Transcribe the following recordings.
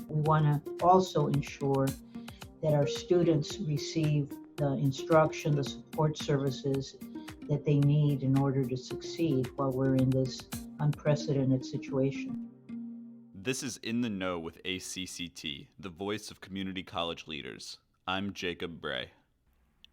We want to also ensure that our students receive the instruction, the support services that they need in order to succeed while we're in this unprecedented situation. This is In the Know with ACCT, the voice of community college leaders. I'm Jacob Bray.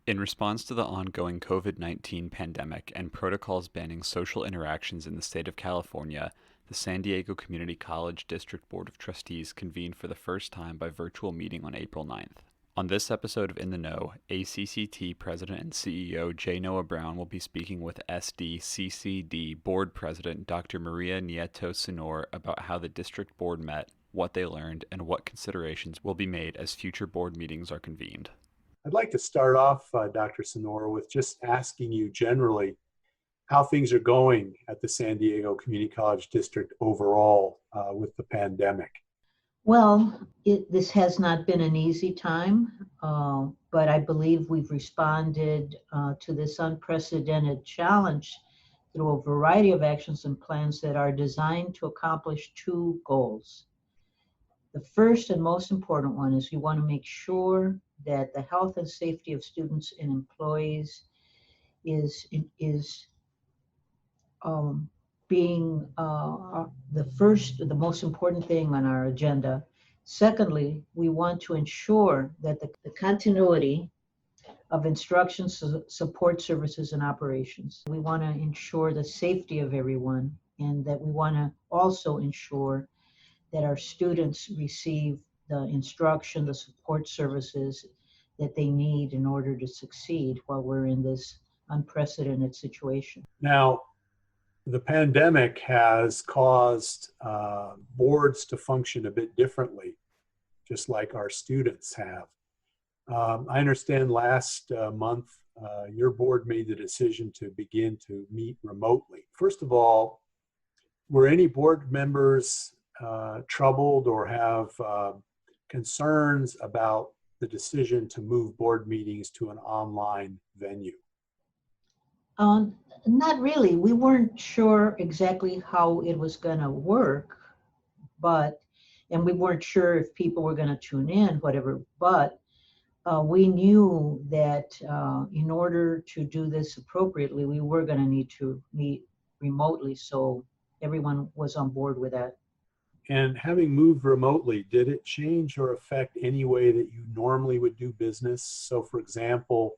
In response to the ongoing COVID-19 pandemic and protocols banning social interactions in the state of California, the San Diego Community College District Board of Trustees convened for the first time by virtual meeting on April 9th. On this episode of In the Know, ACCT President and CEO J. Noah Brown will be speaking with SDCCD Board President Dr. Nieto Senour about how the district board met, what they learned, and what considerations will be made as future board meetings are convened. I'd like to start off, Dr. Senour, with just asking you generally how things are going at the San Diego Community College District overall with the pandemic. Well, this has not been an easy time, but I believe we've responded to this unprecedented challenge through a variety of actions and plans that are designed to accomplish two goals. The first and most important one is we want to make sure that the health and safety of students and employees is being the most important thing on our agenda. Secondly, we want to ensure that the continuity of instruction, support services, and operations. We want to ensure the safety of everyone, and that we want to also ensure that our students receive the instruction, the support services that they need in order to succeed while we're in this unprecedented situation. Now, the pandemic has caused boards to function a bit differently, just like our students have. I understand last month your board made the decision to begin to meet remotely. First of all, were any board members troubled or have concerns about the decision to move board meetings to an online venue? Not really. We weren't sure exactly how it was going to work, and we weren't sure if people were going to tune in, whatever, but we knew that in order to do this appropriately, we were going to need to meet remotely, so everyone was on board with that. And having moved remotely, did it change or affect any way that you normally would do business? So for example,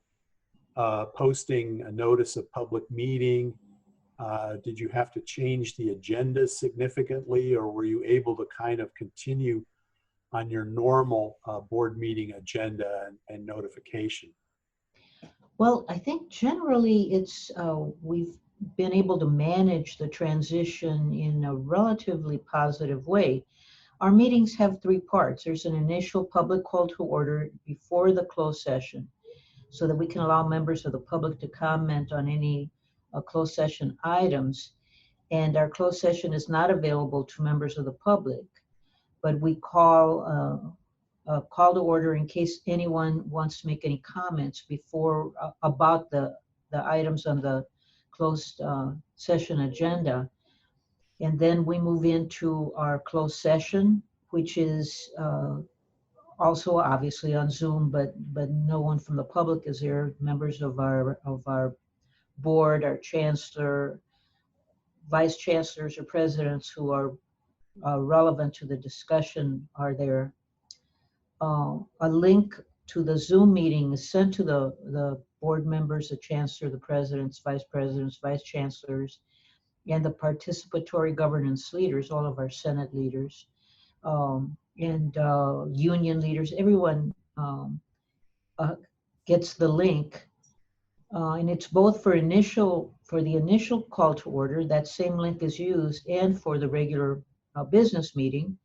posting a notice of public meeting, did you have to change the agenda significantly, or were you able to kind of continue on your normal board meeting agenda and notification? Well, I think generally we've been able to manage the transition in a relatively positive way. Our meetings have three parts. There's an initial public call to order before the closed session, so that we can allow members of the public to comment on any closed session items. And our closed session is not available to members of the public, but we call to order in case anyone wants to make any comments before about the items on the closed session agenda. And then we move into our closed session, which is also obviously on Zoom, but no one from the public is there. Members of our board, our chancellor, vice chancellors, or presidents who are relevant to the discussion are there. A link to the Zoom meeting is sent to the board members, the chancellor, the presidents, vice chancellors, and the participatory governance leaders, all of our Senate leaders, and union leaders. Everyone gets the link, and it's both for the initial call to order. That same link is used, and for the regular business meeting.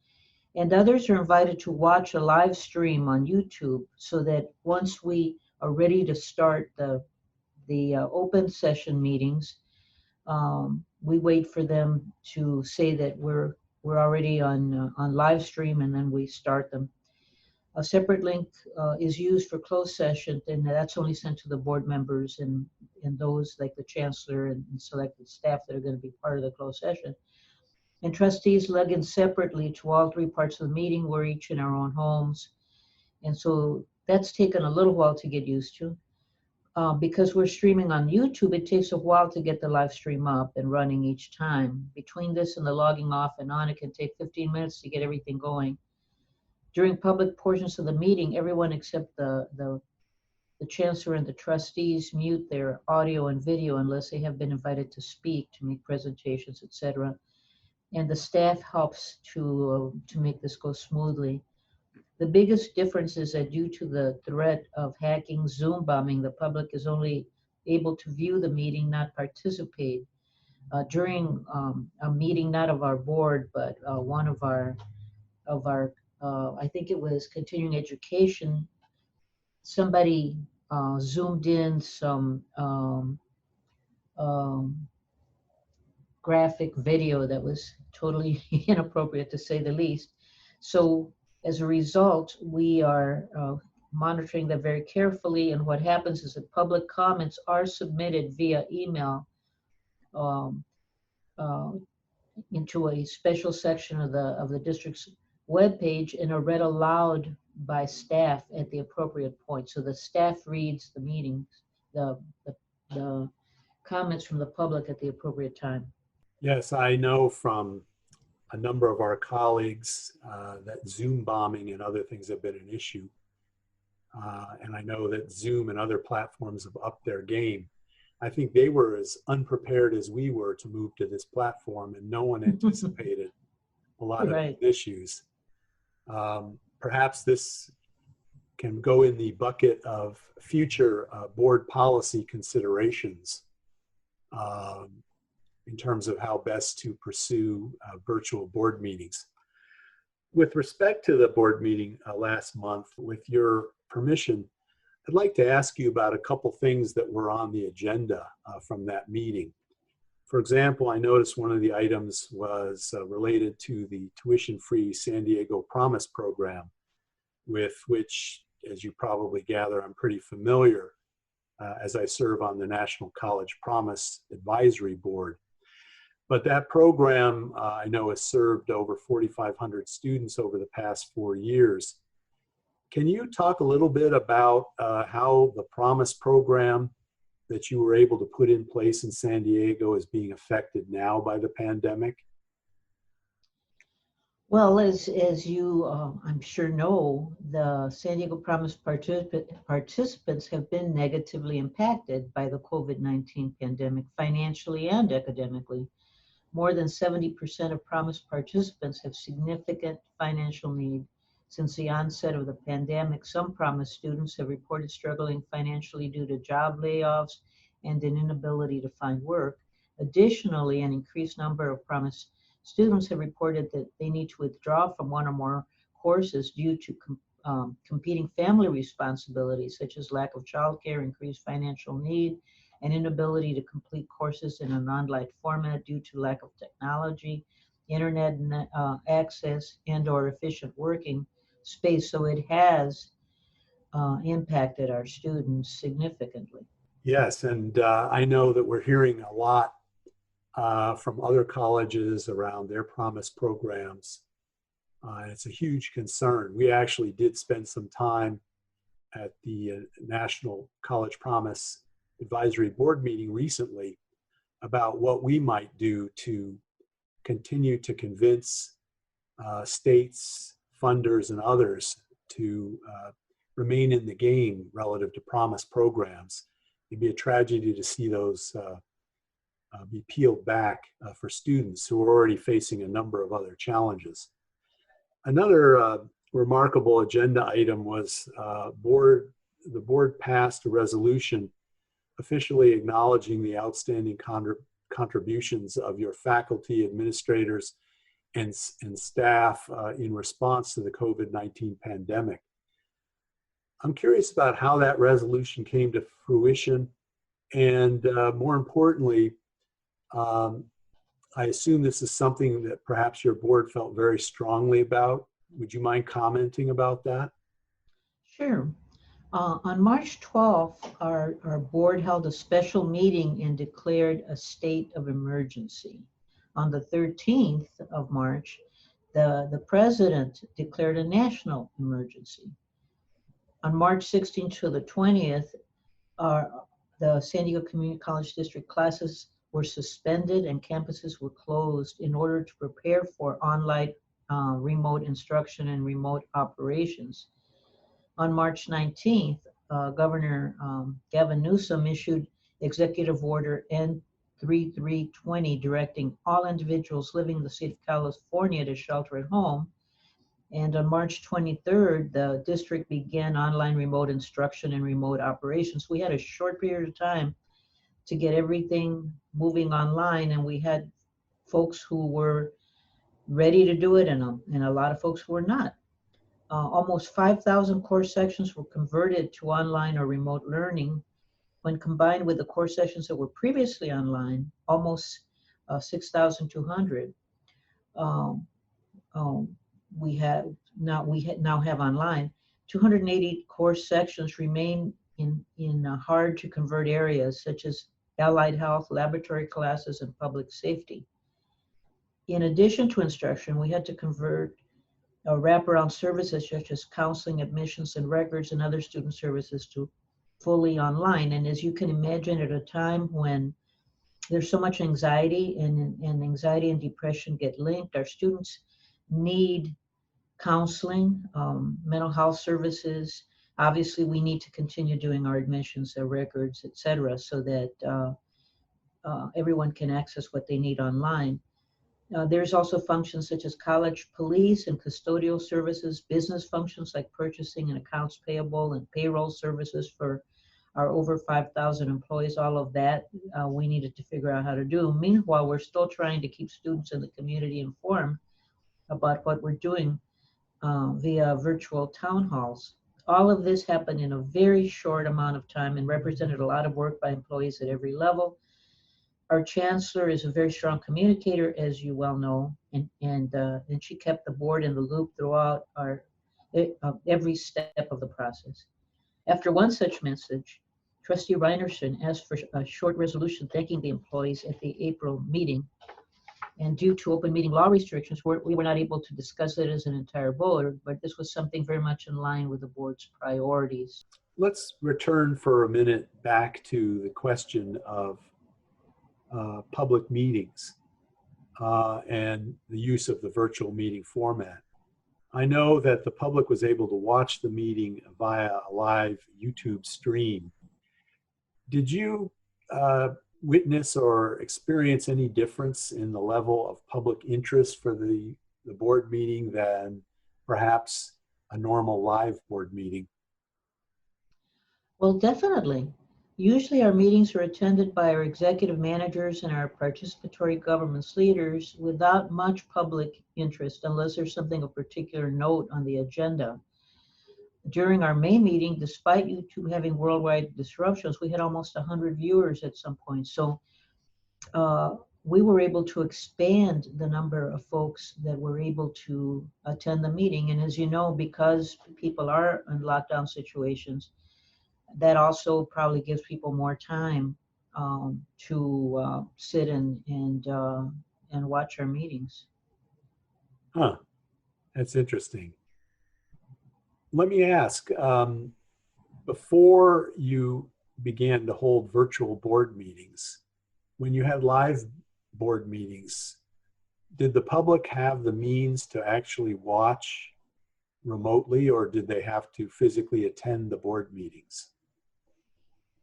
And others are invited to watch a live stream on YouTube, so that once we are ready to start the open session meetings, we wait for them to say that we're already on live stream, and then we start them. A separate link is used for closed session, and that's only sent to the board members and those like the chancellor and selected staff that are going to be part of the closed session. And trustees log in separately to all three parts of the meeting. We're each in our own homes. And so that's taken a little while to get used to. Because we're streaming on YouTube, it takes a while to get the live stream up and running each time. Between this and the logging off and on, it can take 15 minutes to get everything going. During public portions of the meeting, everyone except the chancellor and the trustees mute their audio and video unless they have been invited to speak, to make presentations, etc. And the staff helps to make this go smoothly. The biggest difference is that due to the threat of hacking, Zoom bombing, the public is only able to view the meeting, not participate. During a meeting, not of our board, but one of our, I think it was continuing education, somebody zoomed in some graphic video that was totally inappropriate, to say the least. So as a result, we are monitoring that very carefully, and what happens is that public comments are submitted via email um, uh, into a special section of the district's webpage and are read aloud by staff at the appropriate point. So the staff reads the meetings, the comments from the public at the appropriate time. Yes, I know from a number of our colleagues that Zoom bombing and other things have been an issue. And I know that Zoom and other platforms have upped their game. I think they were as unprepared as we were to move to this platform, and no one anticipated a lot of Right. issues. Perhaps this can go in the bucket of future board policy considerations in terms of how best to pursue virtual board meetings. With respect to the board meeting last month, with your permission, I'd like to ask you about a couple things that were on the agenda from that meeting. For example, I noticed one of the items was related to the tuition-free San Diego Promise program, with which, as you probably gather, I'm pretty familiar as I serve on the National College Promise Advisory Board. But that program, I know, has served over 4,500 students over the past 4 years. Can you talk a little bit about how the Promise program that you were able to put in place in San Diego is being affected now by the pandemic? Well, as you, I'm sure know, the San Diego Promise participants have been negatively impacted by the COVID-19 pandemic, financially and academically. More than 70% of Promise participants have significant financial need. Since the onset of the pandemic, some Promise students have reported struggling financially due to job layoffs and an inability to find work. Additionally, an increased number of Promise students have reported that they need to withdraw from one or more courses due to competing family responsibilities, such as lack of childcare, increased financial need, and inability to complete courses in a non-light format due to lack of technology, internet access, and/or efficient working space. So it has impacted our students significantly. Yes, and I know that we're hearing a lot from other colleges around their Promise programs. And it's a huge concern. We actually did spend some time at the National College Promise Advisory Board meeting recently about what we might do to continue to convince states, funders, and others to remain in the game relative to Promise programs. It'd be a tragedy to see those be peeled back for students who are already facing a number of other challenges. Another remarkable agenda item was the board passed a resolution officially acknowledging the outstanding contributions of your faculty, administrators, and staff in response to the COVID-19 pandemic. I'm curious about how that resolution came to fruition, and more importantly, I assume this is something that perhaps your board felt very strongly about. Would you mind commenting about that? Sure. On March 12th, our board held a special meeting and declared a state of emergency. On the 13th of March, the president declared a national emergency. On March 16th to the 20th, the San Diego Community College District classes were suspended and campuses were closed in order to prepare for online remote instruction and remote operations. On March 19th, Governor Gavin Newsom issued Executive Order N3320 directing all individuals living in the state of California to shelter at home. And on March 23rd, the district began online remote instruction and remote operations. We had a short period of time to get everything moving online, and we had folks who were ready to do it and a lot of folks who were not. Almost 5,000 course sections were converted to online or remote learning. When combined with the course sessions that were previously online, almost 6,200. We now have online. 280 course sections remain in hard to convert areas such as allied health, laboratory classes, and public safety. In addition to instruction, we had to convert wraparound services such as counseling, admissions, and records, and other student services to fully online. And as you can imagine, at a time when there's so much anxiety and anxiety and depression get linked, our students need counseling, mental health services. Obviously, we need to continue doing our admissions, our records, et cetera, so that everyone can access what they need online. There's also functions such as college police and custodial services, business functions like purchasing and accounts payable and payroll services for our over 5,000 employees. All of that we needed to figure out how to do. Meanwhile, we're still trying to keep students in the community informed about what we're doing via virtual town halls. All of this happened in a very short amount of time and represented a lot of work by employees at every level. Our chancellor is a very strong communicator, as you well know, and she kept the board in the loop throughout every step of the process. After one such message, Trustee Reinerson asked for a short resolution thanking the employees at the April meeting. And due to open meeting law restrictions, we were not able to discuss it as an entire board, but this was something very much in line with the board's priorities. Let's return for a minute back to the question of public meetings and the use of the virtual meeting format. I know that the public was able to watch the meeting via a live YouTube stream. Did you witness or experience any difference in the level of public interest for the board meeting than perhaps a normal live board meeting? Well, definitely. Usually our meetings are attended by our executive managers and our participatory governance leaders without much public interest unless there's something of particular note on the agenda. During our May meeting, despite YouTube having worldwide disruptions, we had almost 100 viewers at some point. So we were able to expand the number of folks that were able to attend the meeting. And as you know, because people are in lockdown situations, that also probably gives people more time to sit and watch our meetings. Huh, that's interesting. Let me ask, before you began to hold virtual board meetings, when you had live board meetings, did the public have the means to actually watch remotely, or did they have to physically attend the board meetings?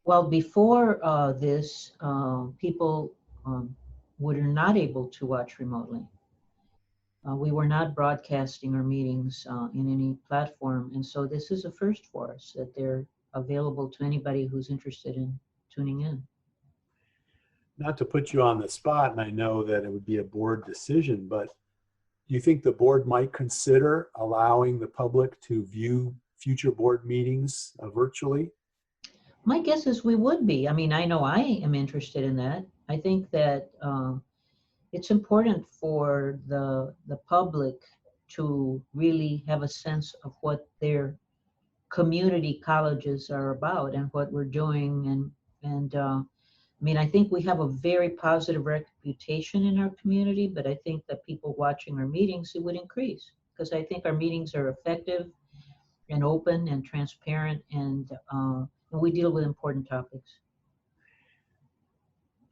Well, before this, people were not able to watch remotely. We were not broadcasting our meetings in any platform, and so this is a first for us, that they're available to anybody who's interested in tuning in. Not to put you on the spot, and I know that it would be a board decision, but do you think the board might consider allowing the public to view future board meetings virtually? My guess is we would be. I mean, I know I am interested in that. I think that it's important for the public to really have a sense of what their community colleges are about and what we're doing. And I mean, I think we have a very positive reputation in our community, but I think that people watching our meetings, it would increase, because I think our meetings are effective and open and transparent, and we deal with important topics.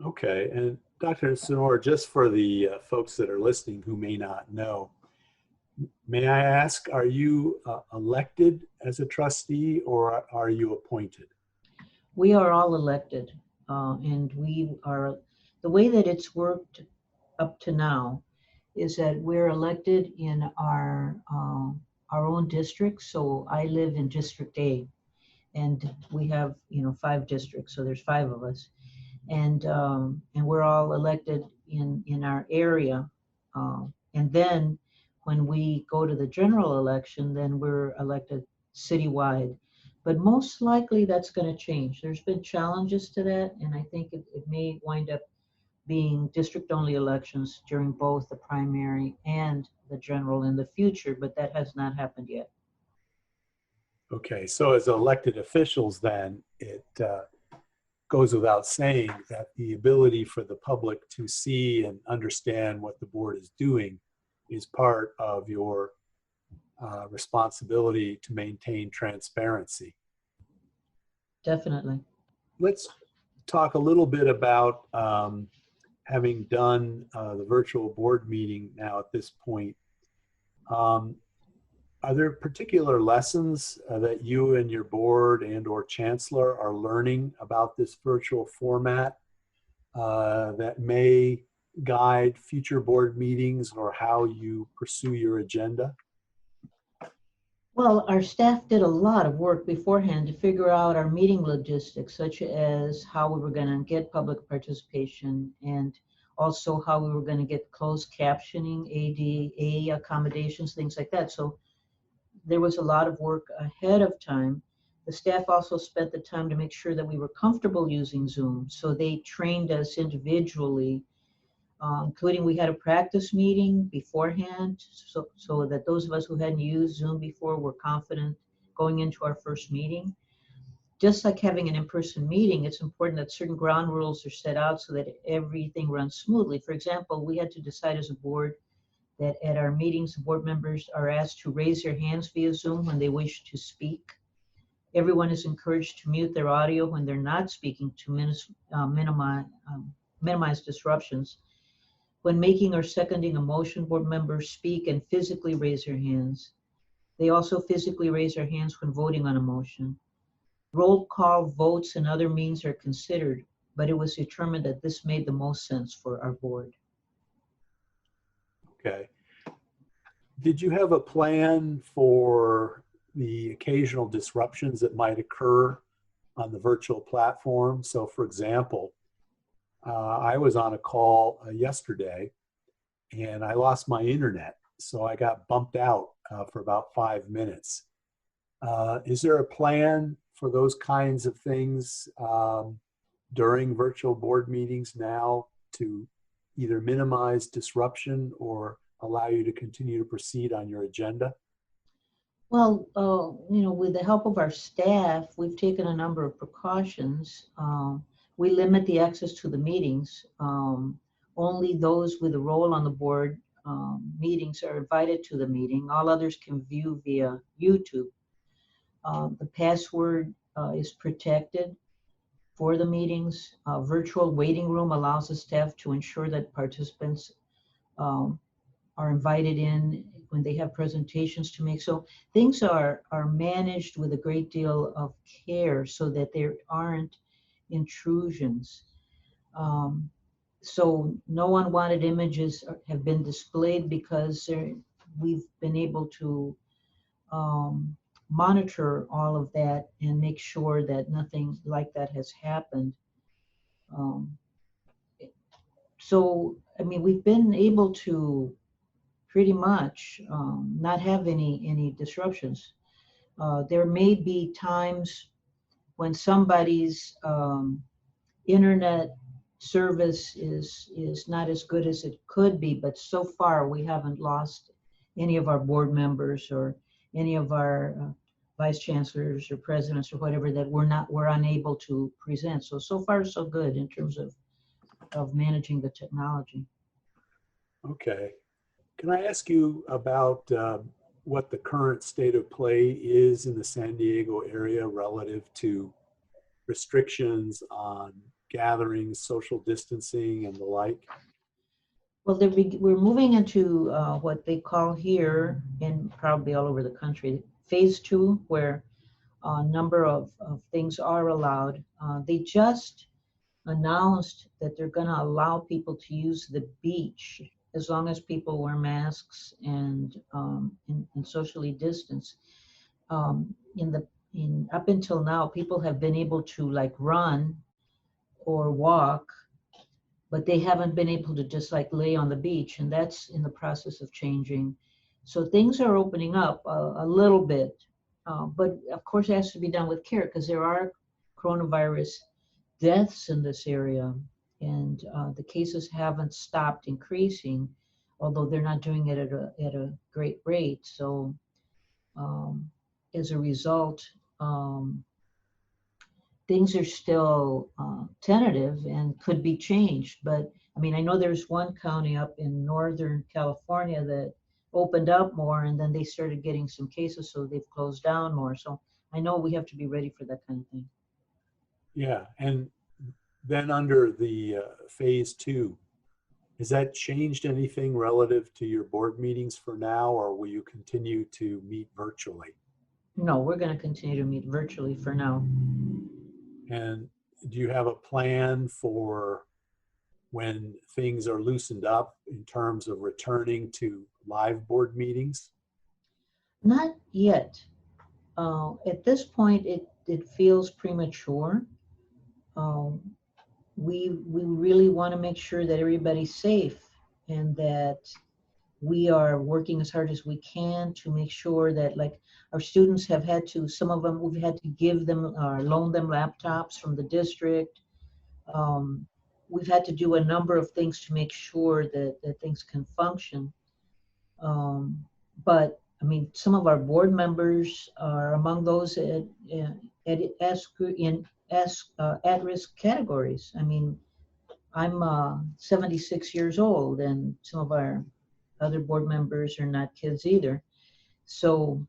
Okay, and Dr. Senour, just for the folks that are listening who may not know, may I ask, are you elected as a trustee or are you appointed? We are all elected, and we are, the way that it's worked up to now is that we're elected in our own district. So I live in District A, and we have 5 districts, so there's 5 of us, and we're all elected in our area, and then when we go to the general election, then we're elected citywide. But most likely that's going to change. There's been challenges to that, and I think it may wind up being district-only elections during both the primary and the general in the future, but that has not happened yet. Okay, so as elected officials then, it goes without saying that the ability for the public to see and understand what the board is doing is part of your responsibility to maintain transparency. Definitely. Let's talk a little bit about having done the virtual board meeting now at this point. Are there particular lessons that you and your board and or chancellor are learning about this virtual format that may guide future board meetings or how you pursue your agenda? Well, our staff did a lot of work beforehand to figure out our meeting logistics, such as how we were going to get public participation and also how we were going to get closed captioning, ADA accommodations, things like that. So there was a lot of work ahead of time. The staff also spent the time to make sure that we were comfortable using Zoom. So they trained us individually, including we had a practice meeting beforehand, so that those of us who hadn't used Zoom before were confident going into our first meeting. Just like having an in-person meeting, it's important that certain ground rules are set out so that everything runs smoothly. For example, we had to decide as a board that at our meetings, board members are asked to raise their hands via Zoom when they wish to speak. Everyone is encouraged to mute their audio when they're not speaking to minimize disruptions. When making or seconding a motion, board members speak and physically raise their hands. They also physically raise their hands when voting on a motion. Roll call votes and other means are considered, but it was determined that this made the most sense for our board. Okay. Did you have a plan for the occasional disruptions that might occur on the virtual platform? So for example, I was on a call yesterday and I lost my internet. So I got bumped out for about 5 minutes. Is there a plan for those kinds of things during virtual board meetings now to either minimize disruption or allow you to continue to proceed on your agenda? Well, with the help of our staff, we've taken a number of precautions. We limit the access to the meetings. Only those with a role on the board meetings are invited to the meeting. All others can view via YouTube. The password is protected for the meetings. Virtual waiting room allows the staff to ensure that participants are invited in when they have presentations to make. So things are managed with a great deal of care so that there aren't intrusions. So no unwanted images have been displayed because we've been able to monitor all of that and make sure that nothing like that has happened. So, I mean, we've been able to pretty much not have any disruptions. There may be times when somebody's internet service is not as good as it could be, but so far we haven't lost any of our board members or any of our vice chancellors or presidents or whatever that we're unable to present. So far so good in terms of managing the technology. Okay. Can I ask you about what the current state of play is in the San Diego area relative to restrictions on gatherings, social distancing, and the like? Well, we're moving into what they call here, and probably all over the country, phase 2, where a number of things are allowed. They just announced that they're going to allow people to use the beach as long as people wear masks and socially distance. Up until now, people have been able to like run or walk, but they haven't been able to just like lay on the beach, and that's in the process of changing. So things are opening up a little bit, but of course it has to be done with care because there are coronavirus deaths in this area, and the cases haven't stopped increasing, although they're not doing it at a great rate. So as a result, things are still tentative and could be changed. But I mean, I know there's one county up in Northern California that opened up more, and then they started getting some cases, so they've closed down more. So I know we have to be ready for that kind of thing. Yeah, and then under the phase 2, has that changed anything relative to your board meetings for now, or will you continue to meet virtually? No, we're going to continue to meet virtually for now. And do you have a plan for when things are loosened up in terms of returning to live board meetings? Not yet. At this point, it feels premature. Um, we really want to make sure that everybody's safe and that we are working as hard as we can to make sure that, like, our students have had to, some of them, we've had to give them or loan them laptops from the district. We've had to do a number of things to make sure that things can function. But I mean, some of our board members are among those at-risk categories. I mean, I'm 76 years old, and some of our other board members are not kids either. So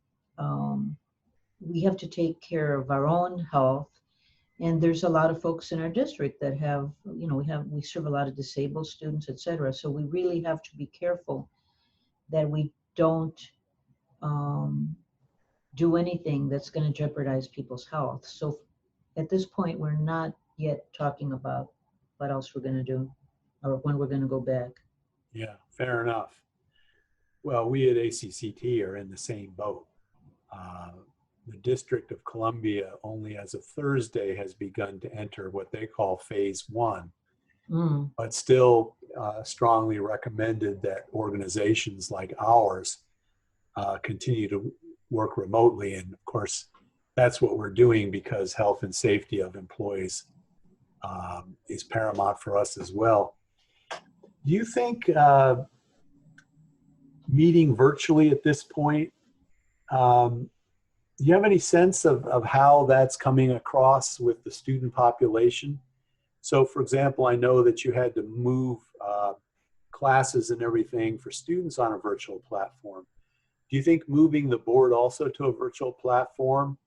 we have to take care of our own health. And there's a lot of folks in our district that have, we serve a lot of disabled students, et cetera. So we really have to be careful that we don't do anything that's going to jeopardize people's health. So at this point, we're not yet talking about what else we're going to do or when we're going to go back. Yeah, fair enough. Well, we at ACCT are in the same boat. The District of Columbia only as of Thursday has begun to enter what they call phase 1, but still strongly recommended that organizations like ours continue to work remotely. And of course, that's what we're doing because health and safety of employees is paramount for us as well. Do you think meeting virtually at this point, do you have any sense of how that's coming across with the student population? So for example, I know that you had to move classes and everything for students on a virtual platform. Do you think moving the board also to a virtual platform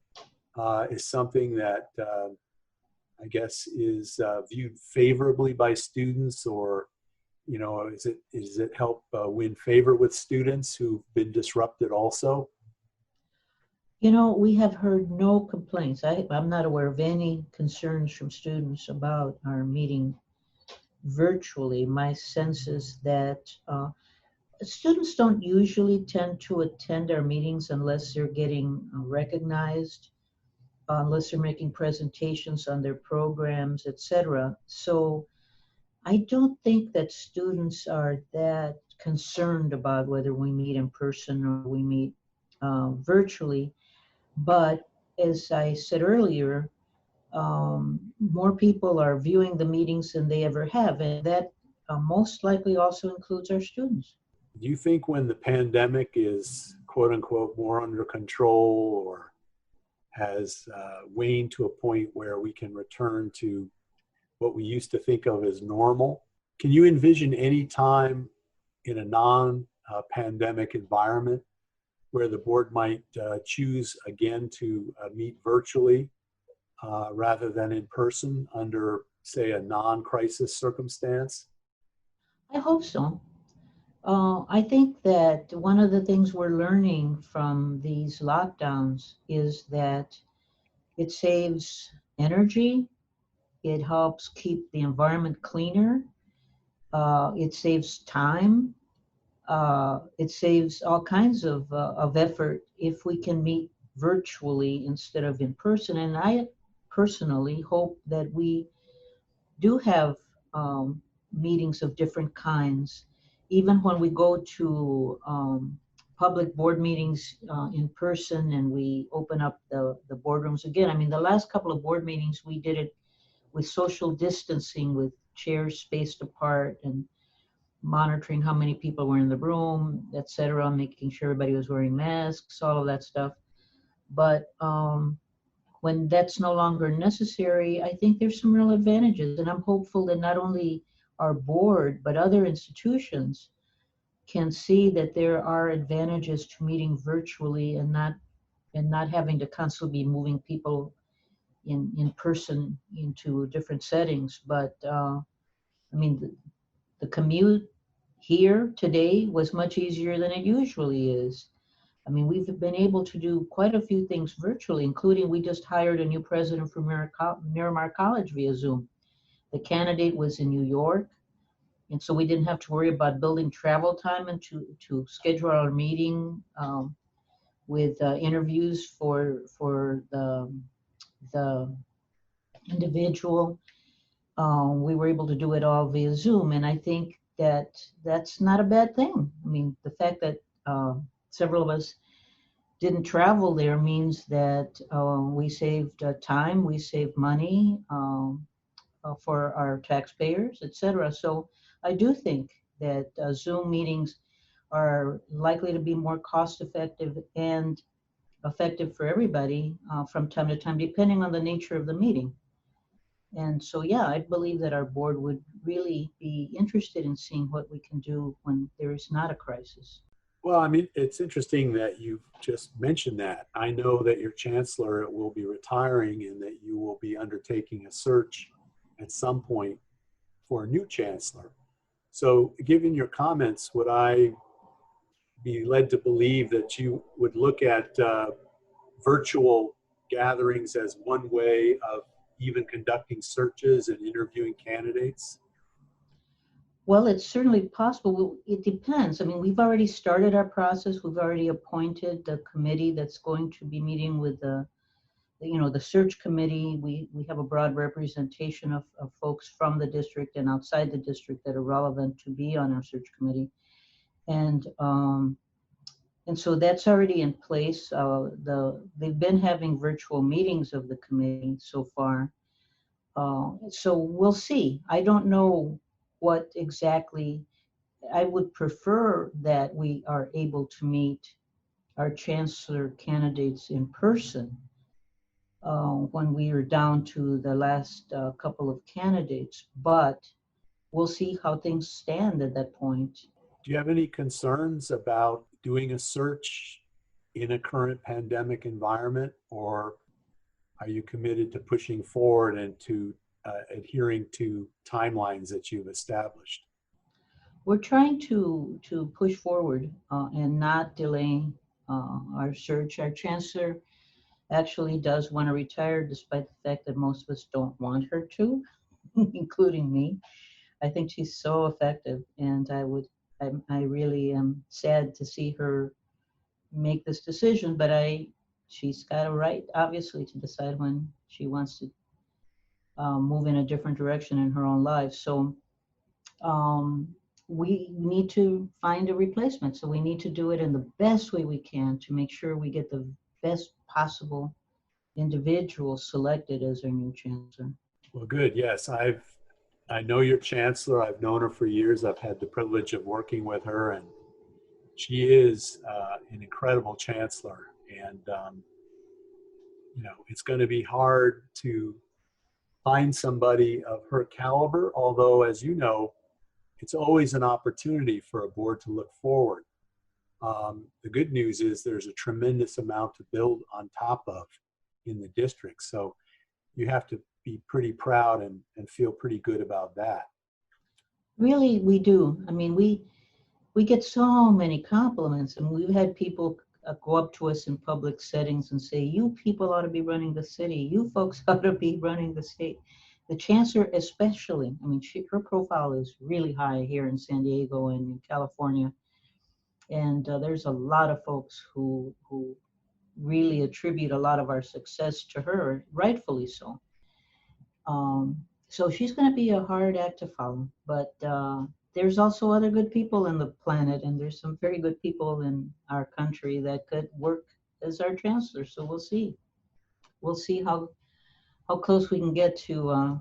is something that I guess is viewed favorably by students, or is it help win favor with students who've been disrupted also? We have heard no complaints. I'm not aware of any concerns from students about our meeting virtually. My sense is that students don't usually tend to attend our meetings unless they're getting recognized, unless they're making presentations on their programs, etc. So I don't think that students are that concerned about whether we meet in person or we meet virtually. But as I said earlier, more people are viewing the meetings than they ever have, and that most likely also includes our students. Do you think when the pandemic is, quote unquote, more under control, or has waned to a point where we can return to what we used to think of as normal. Can you envision any time in a non-pandemic environment where the board might choose again to meet virtually rather than in person under, say, a non-crisis circumstance? I hope so. I think that one of the things we're learning from these lockdowns is that it saves energy, it helps keep the environment cleaner, it saves time, it saves all kinds of effort if we can meet virtually instead of in person. And I personally hope that we do have meetings of different kinds, even when we go to public board meetings in person and we open up the boardrooms again. I mean, the last couple of board meetings, we did it with social distancing, with chairs spaced apart and monitoring how many people were in the room, et cetera, making sure everybody was wearing masks, all of that stuff. But when that's no longer necessary, I think there's some real advantages. And I'm hopeful that not only our board, but other institutions can see that there are advantages to meeting virtually and not having to constantly be moving people in person into different settings. But I mean, the commute here today was much easier than it usually is. I mean, we've been able to do quite a few things virtually, including we just hired a new president for Miramar College via Zoom. The candidate was in New York, and so we didn't have to worry about building travel time and to schedule our meeting with interviews for the individual. We were able to do it all via Zoom, and I think that that's not a bad thing. I mean, the fact that several of us didn't travel there means that we saved time, we saved money for our taxpayers, et cetera. So I do think that Zoom meetings are likely to be more cost effective and effective for everybody from time to time, depending on the nature of the meeting. And so, yeah, I believe that our board would really be interested in seeing what we can do when there is not a crisis. Well, I mean, it's interesting that you've just mentioned that. I know that your chancellor will be retiring and that you will be undertaking a search at some point for a new chancellor. So given your comments, would I be led to believe that you would look at virtual gatherings as one way of even conducting searches and interviewing candidates? Well, it's certainly possible. It depends. I mean, we've already started our process. We've already appointed the committee that's going to be meeting with the search committee. We have a broad representation of folks from the district and outside the district that are relevant to be on our search committee. And so that's already in place. They've been having virtual meetings of the committee so far. So we'll see. I don't know what exactly. I would prefer that we are able to meet our chancellor candidates in person when we are down to the last couple of candidates, but we'll see how things stand at that point. Do you have any concerns about doing a search in a current pandemic environment, or are you committed to pushing forward and to adhering to timelines that you've established? We're trying to push forward and not delay our search. Our chancellor actually does want to retire, despite the fact that most of us don't want her to, including me. I think she's so effective, and I really am sad to see her make this decision, but she's got a right, obviously, to decide when she wants to move in a different direction in her own life. So we need to find a replacement. So we need to do it in the best way we can to make sure we get the best possible individual selected as our new chancellor. Well, good. Yes, I know your chancellor. I've known her for years. I've had the privilege of working with her, and she is an incredible chancellor. And it's going to be hard to find somebody of her caliber, although, as you know, it's always an opportunity for a board to look forward. The good news is there's a tremendous amount to build on top of in the district. So you have to be pretty proud and feel pretty good about that. Really, we do. I mean, we get so many compliments, and we've had people go up to us in public settings and say, you people ought to be running the city. You folks ought to be running the state. The chancellor especially, I mean, her profile is really high here in San Diego and in California. And there's a lot of folks who really attribute a lot of our success to her, rightfully so. So she's going to be a hard act to follow, but there's also other good people in the planet, and there's some very good people in our country that could work as our chancellor. So we'll see. We'll see how close we can get to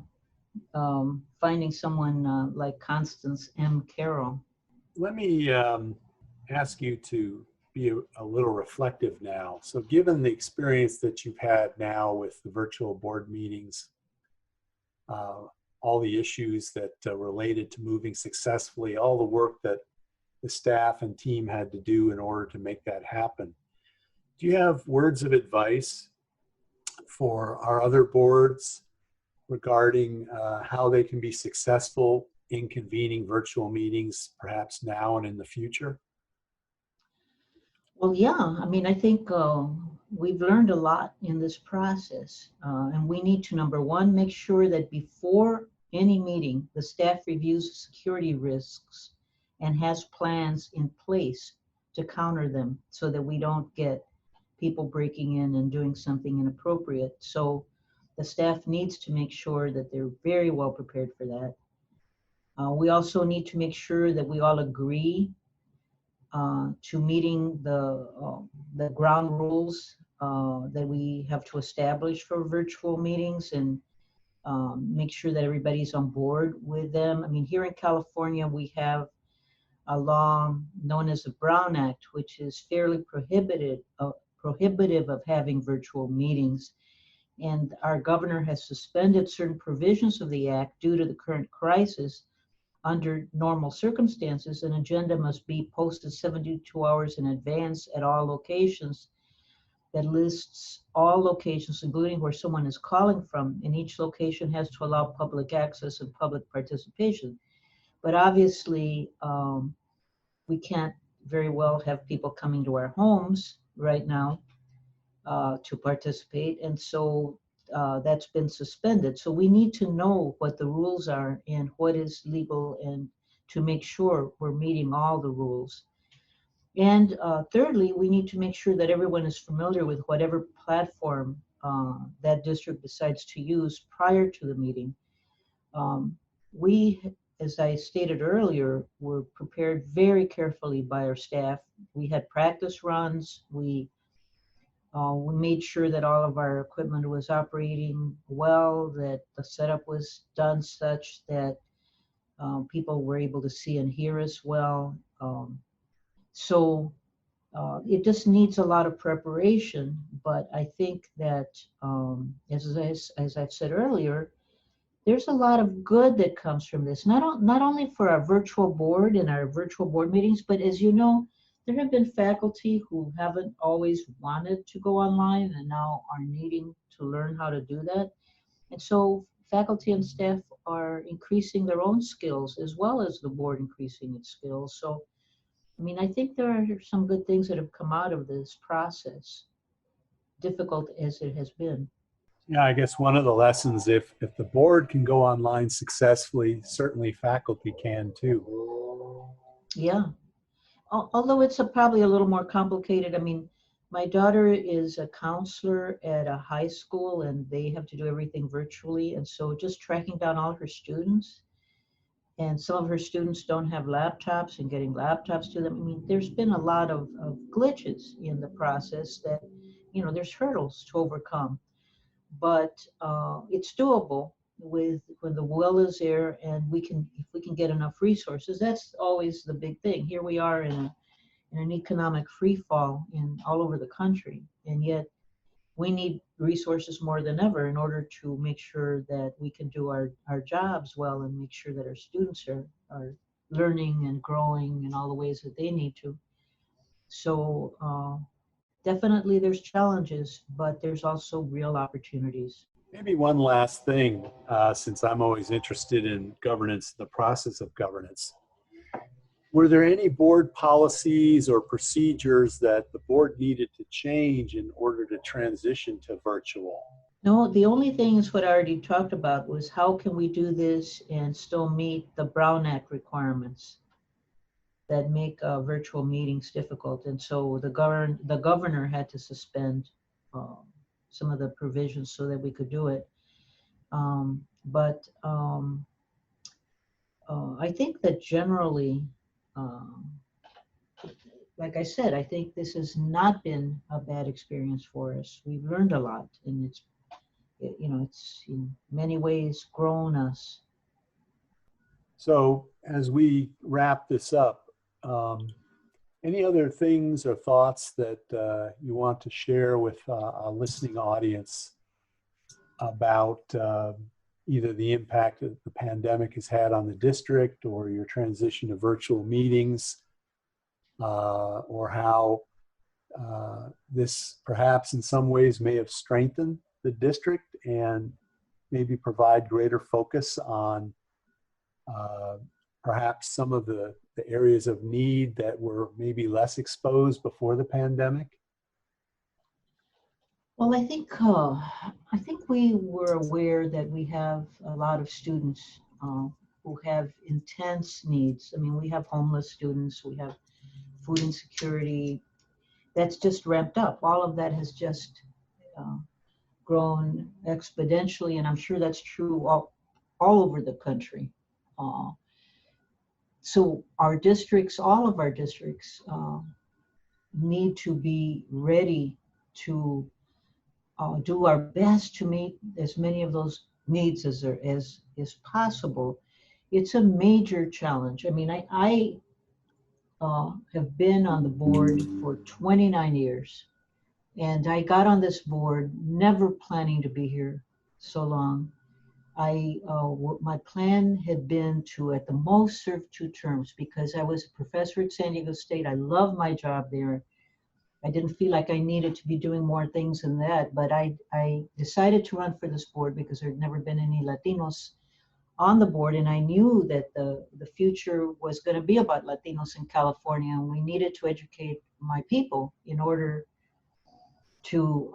finding someone like Constance M. Carroll. Let me ask you to be a little reflective now. So given the experience that you've had now with the virtual board meetings, all the issues that related to moving successfully, all the work that the staff and team had to do in order to make that happen. Do you have words of advice for our other boards regarding how they can be successful in convening virtual meetings, perhaps now and in the future? Well, yeah, I mean, I think we've learned a lot in this process, and we need to, number one, make sure that before any meeting, the staff reviews security risks and has plans in place to counter them so that we don't get people breaking in and doing something inappropriate. So the staff needs to make sure that they're very well prepared for that. We also need to make sure that we all agree to meeting the ground rules that we have to establish for virtual meetings, and make sure that everybody's on board with them. I mean, here in California, we have a law known as the Brown Act, which is fairly prohibitive of having virtual meetings. And our governor has suspended certain provisions of the act due to the current crisis. Under normal circumstances, an agenda must be posted 72 hours in advance at all locations that lists all locations, including where someone is calling from, and each location has to allow public access and public participation. But obviously, we can't very well have people coming to our homes right now to participate, and so that's been suspended. So we need to know what the rules are and what is legal, and to make sure we're meeting all the rules. And thirdly, we need to make sure that everyone is familiar with whatever platform that district decides to use prior to the meeting. We, as I stated earlier, were prepared very carefully by our staff. We had practice runs. We made sure that all of our equipment was operating well, that the setup was done such that people were able to see and hear us well. So it just needs a lot of preparation, but I think that, as I've said earlier, there's a lot of good that comes from this, not only for our virtual board and our virtual board meetings, but as you know, there have been faculty who haven't always wanted to go online and now are needing to learn how to do that. And so faculty and staff are increasing their own skills as well as the board increasing its skills. So, I mean, I think there are some good things that have come out of this process, difficult as it has been. Yeah, I guess one of the lessons, if the board can go online successfully, certainly faculty can too. Yeah. Although it's probably a little more complicated. I mean, my daughter is a counselor at a high school, and they have to do everything virtually. And so just tracking down all her students, and some of her students don't have laptops, and getting laptops to them. I mean, there's been a lot of glitches in the process that, you know, there's hurdles to overcome. But it's doable when the will is there, and if we can get enough resources. That's always the big thing. Here we are in an economic free fall all over the country, and yet we need resources more than ever in order to make sure that we can do our jobs well and make sure that our students are learning and growing in all the ways that they need to. So definitely there's challenges, but there's also real opportunities. Maybe one last thing, since I'm always interested in governance, the process of governance. Were there any board policies or procedures that the board needed to change in order to transition to virtual? No, the only thing is what I already talked about was how can we do this and still meet the Brown Act requirements that make virtual meetings difficult. And so the governor had to suspend some of the provisions so that we could do it. But I think that generally, like I said, I think this has not been a bad experience for us. We've learned a lot, and it's in many ways grown us. So as we wrap this up, any other things or thoughts that you want to share with a listening audience about either the impact that the pandemic has had on the district or your transition to virtual meetings, or how this perhaps in some ways may have strengthened the district and maybe provide greater focus on perhaps some of the areas of need that were maybe less exposed before the pandemic? Well, I think we were aware that we have a lot of students who have intense needs. I mean, we have homeless students, we have food insecurity. That's just ramped up. All of that has just grown exponentially, and I'm sure that's true all over the country. So our districts, all of our districts, need to be ready to do our best to meet as many of those needs as possible. It's a major challenge. I mean, I have been on the board for 29 years, and I got on this board never planning to be here so long. My plan had been to at the most serve 2 terms because I was a professor at San Diego State. I loved my job there. I didn't feel like I needed to be doing more things than that, but I decided to run for this board because there had never been any Latinos on the board, and I knew that the future was going to be about Latinos in California, and we needed to educate my people in order to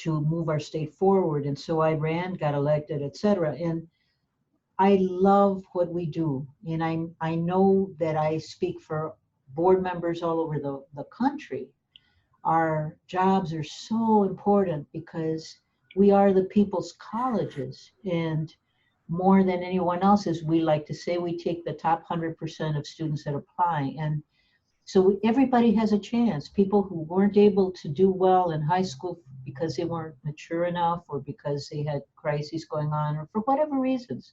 move our state forward. And so I ran, got elected, etc. And I love what we do, and I know that I speak for board members all over the country. Our jobs are so important because we are the people's colleges, and more than anyone else, as we like to say, we take the top 100% of students that apply. And so everybody has a chance. People who weren't able to do well in high school because they weren't mature enough or because they had crises going on or for whatever reasons,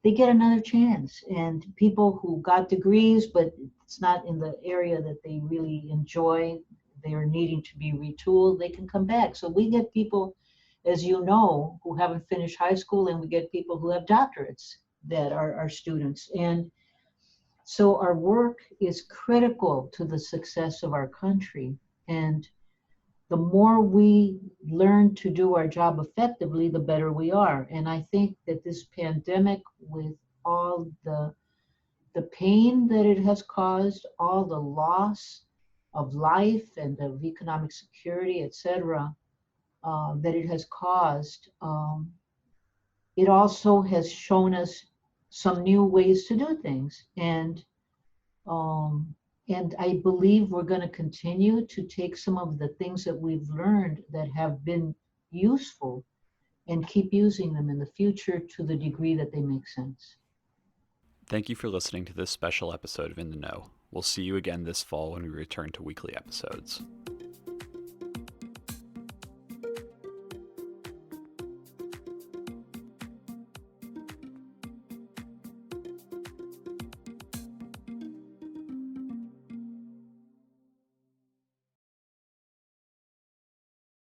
they get another chance. And people who got degrees, but it's not in the area that they really enjoy, they are needing to be retooled, they can come back. So we get people, as you know, who haven't finished high school, and we get people who have doctorates that are our students. And so our work is critical to the success of our country. And the more we learn to do our job effectively, the better we are. And I think that this pandemic, with all the pain that it has caused, all the loss of life and of economic security, etc., that it has caused, it also has shown us some new ways to do things. And I believe we're going to continue to take some of the things that we've learned that have been useful and keep using them in the future to the degree that they make sense. Thank you for listening to this special episode of In the Know. We'll see you again this fall when we return to weekly episodes.